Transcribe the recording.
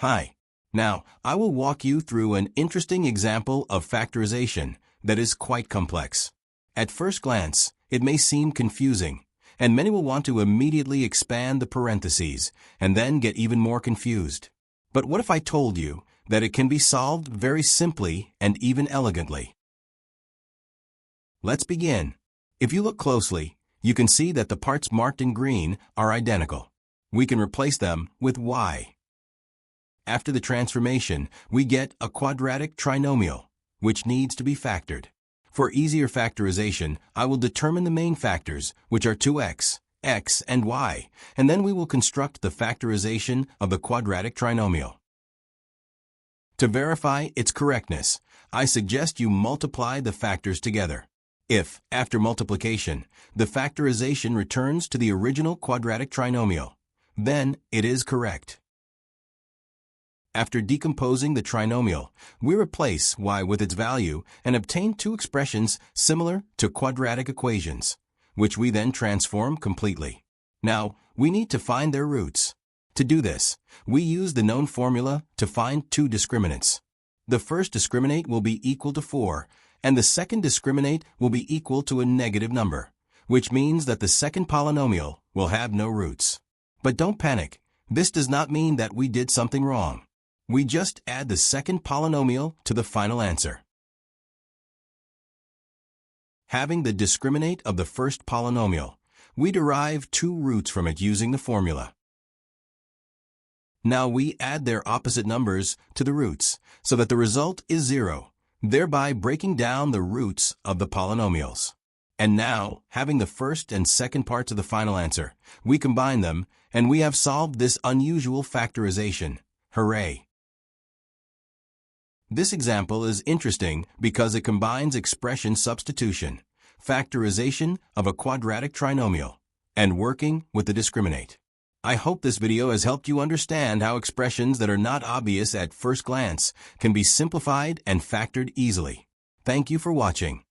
Hi. Now, I will walk you through an interesting example of factorization that is quite complex. At first glance, it may seem confusing, and many will want to immediately expand the parentheses and then get even more confused. But what if I told you that it can be solved very simply and even elegantly? Let's begin. If you look closely, you can see that the parts marked in green are identical. We can replace them with y. After the transformation, we get a quadratic trinomial, which needs to be factored. For easier factorization, I will determine the main factors, which are 2x, x, and y, and then we will construct the factorization of the quadratic trinomial. To verify its correctness, I suggest you multiply the factors together. If, after multiplication, the factorization returns to the original quadratic trinomial, then it is correct. After decomposing the trinomial, we replace y with its value and obtain two expressions similar to quadratic equations, which we then transform completely. Now, we need to find their roots. To do this, we use the known formula to find two discriminants. The first discriminant will be equal to 4, and the second discriminant will be equal to a negative number, which means that the second polynomial will have no roots. But don't panic. This does not mean that we did something wrong. We just add the second polynomial to the final answer. Having the discriminant of the first polynomial, we derive two roots from it using the formula. Now we add their opposite numbers to the roots so that the result is 0, thereby breaking down the roots of the polynomials. And now, having the first and second parts of the final answer, we combine them, and we have solved this unusual factorization. Hooray! This example is interesting because it combines expression substitution, factorization of a quadratic trinomial, and working with the discriminant. I hope this video has helped you understand how expressions that are not obvious at first glance can be simplified and factored easily. Thank you for watching.